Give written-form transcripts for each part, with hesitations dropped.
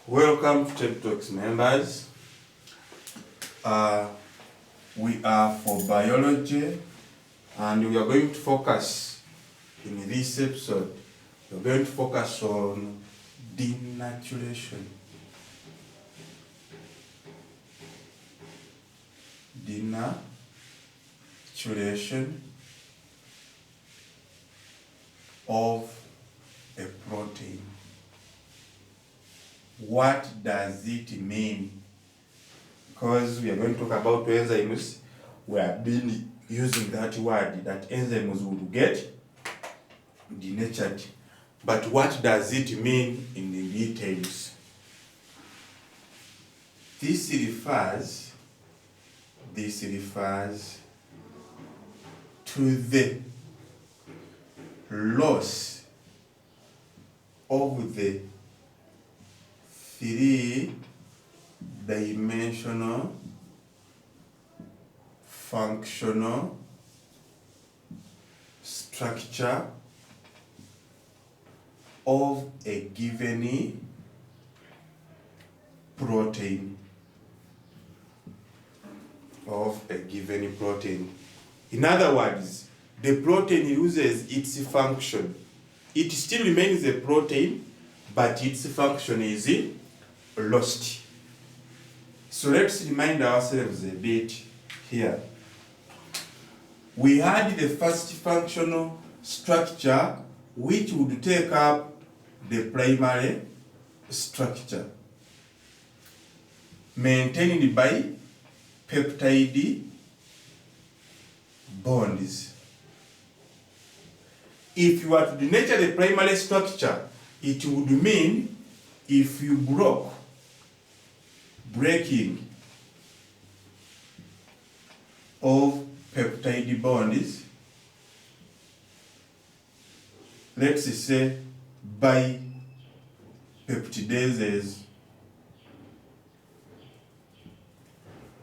Welcome to Tech Talks members. We are for biology and we are going to focus in this episode. We are going to focus on denaturation. Denaturation of a protein. What does it mean? Because we are going to talk about enzymes, we have been using that word that enzymes would get denatured. But what does it mean in the details? This refers to the loss of the three-dimensional functional structure of a given protein. In other words, the protein loses its function. It still remains a protein, but its function is lost. So let's remind ourselves a bit here. We had the first functional structure which would take up the primary structure, maintained by peptide bonds. If you were to denature the primary structure, it would mean if you breaking of peptide bonds, let's say by peptidases,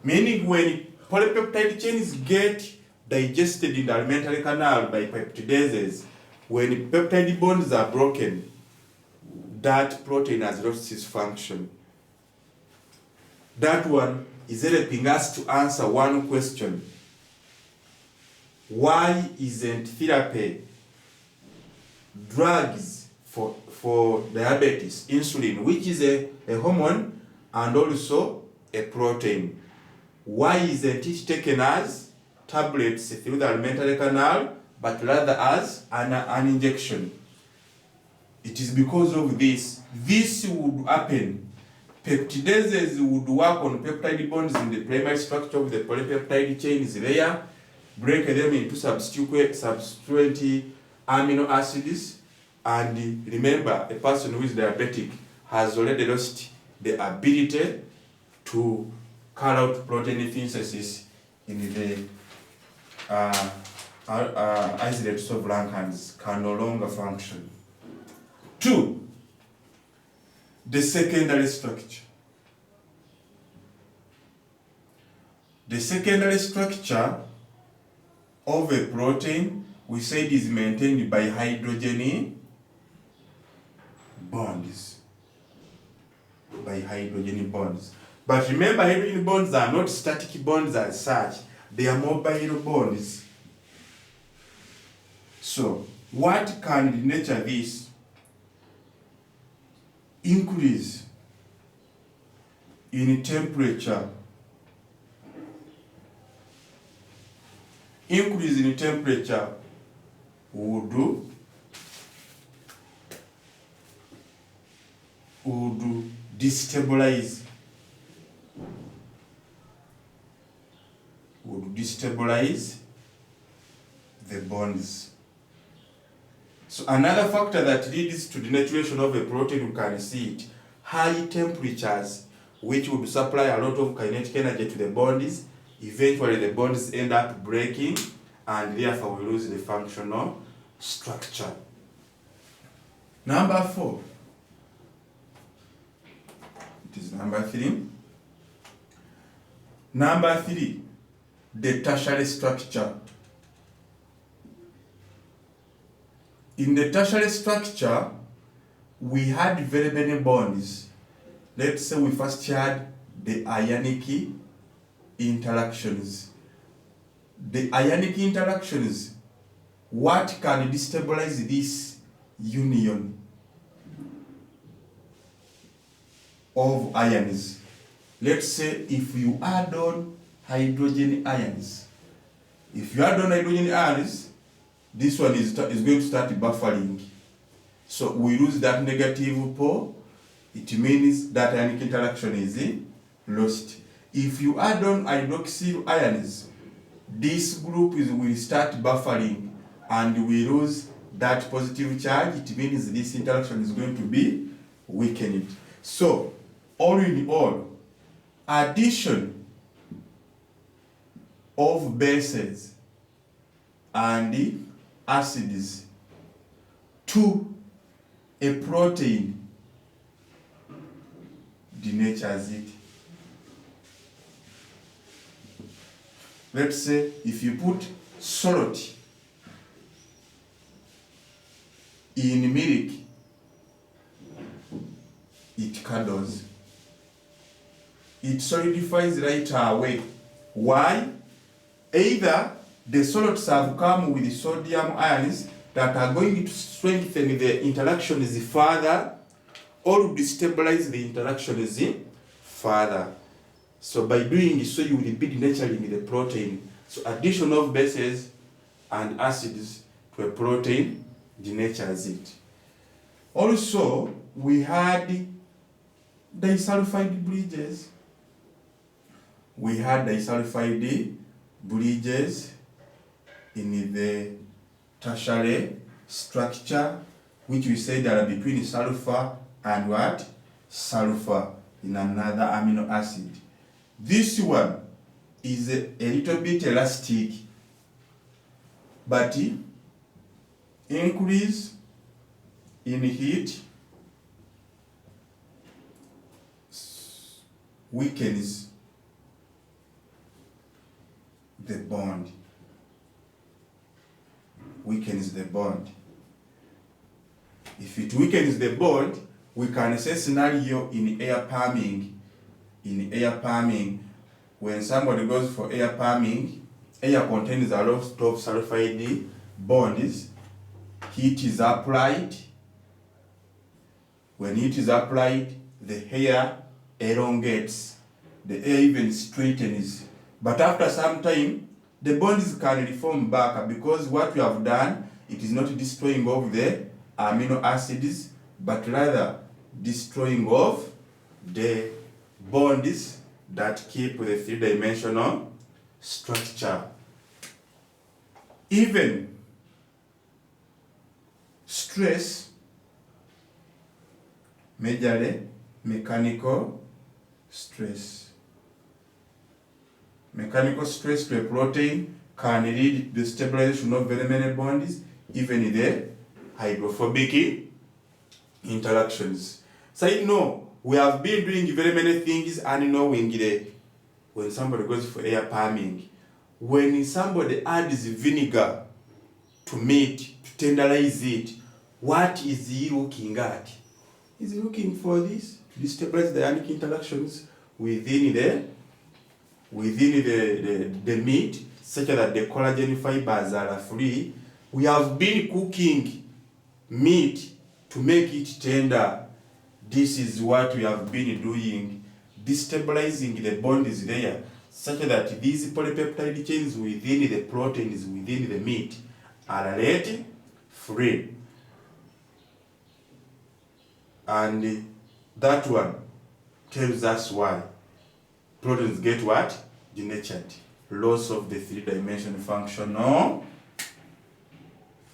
meaning when polypeptide chains get digested in the alimentary canal by peptidases, when peptide bonds are broken, that protein has lost its function. That one is helping us to answer one question. Why isn't therapy, drugs for diabetes, insulin, which is a hormone and also a protein, why isn't it taken as tablets through the alimentary canal, but rather as an injection? It is because of this. This would happen. Peptidases would work on peptide bonds in the primary structure of the polypeptide chains layer, break them into subsequent amino acids, and remember, a person who is diabetic has already lost the ability to carry out protein synthesis in the isolates of Langhans, can no longer function. 2. The secondary structure. The secondary structure of a protein, we said, is maintained by hydrogen bonds. But remember, hydrogen bonds are not static bonds as such, they are mobile bonds. So, what can denature this? Increase in temperature. Would destabilize the bonds. So another factor that leads to denaturation of a protein, you can see it, high temperatures, which would supply a lot of kinetic energy to the bonds. Eventually the bonds end up breaking and therefore we lose the functional structure. Number 4. It is number 3. Number 3, the tertiary structure. In the tertiary structure, we had very many bonds let's say we first had the ionic interactions. The ionic interactions, what can destabilize this union of ions? Let's say if you add on hydrogen ions. If you add on hydrogen ions, this one is going to start buffering. So we lose that negative pole. It means that ionic interaction is lost. If you add on hydroxyl ions, this group will start buffering and we lose that positive charge. It means this interaction is going to be weakened. So, all in all, addition of bases and acids to a protein denatures it. Let's say if you put salt in milk, it curdles. It solidifies right away. Why? Either the salts have come with sodium ions that are going to strengthen the interactions further or destabilize the interactions further. So by doing so, you will be denaturing the protein. So addition of bases and acids to a protein denatures it. Also, we had disulfide bridges. We had disulfide bridges in the tertiary structure, which we said are between sulfur and what? Sulfur in another amino acid. This one is a little bit elastic, but increase in heat weakens the bond. Weakens the bond. If it weakens the bond, we can say scenario in air palming. In air palming, when somebody goes for air palming, air contains a lot of sulfide bonds. Heat is applied. When heat is applied, the hair elongates. The air even straightens. But after some time, the bonds can reform back because what we have done, it is not destroying of the amino acids, but rather destroying of the bonds that keep the three-dimensional structure. Even stress, majorly mechanical stress. Mechanical stress to a protein can lead to the stabilization of very many bonds, even in the hydrophobic interactions. So you know, we have been doing very many things and knowing that when somebody goes for air palming, when somebody adds vinegar to meat, to tenderize it, what is he looking at? Is he looking for this to destabilize the ionic interactions within the meat, such that the collagen fibers are free? We have been cooking meat to make it tender. This is what we have been doing, destabilizing the bonds there, such that these polypeptide chains within the proteins within the meat are let free. And that one tells us why proteins get what? Denatured. Loss of the three-dimensional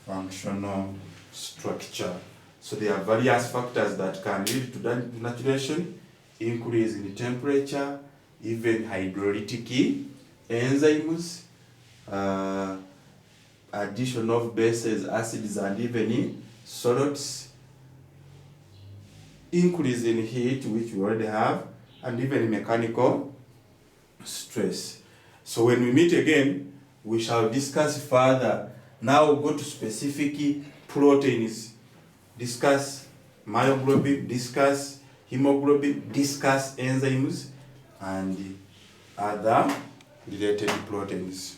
functional structure. So there are various factors that can lead to denaturation: increase in temperature, even hydrolytic enzymes, addition of bases, acids, and even salts, increase in heat, which we already have, and even mechanical stress. So when we meet again, we shall discuss further. Now we'll go to specific proteins, discuss myoglobin, discuss hemoglobin, discuss enzymes and other related proteins.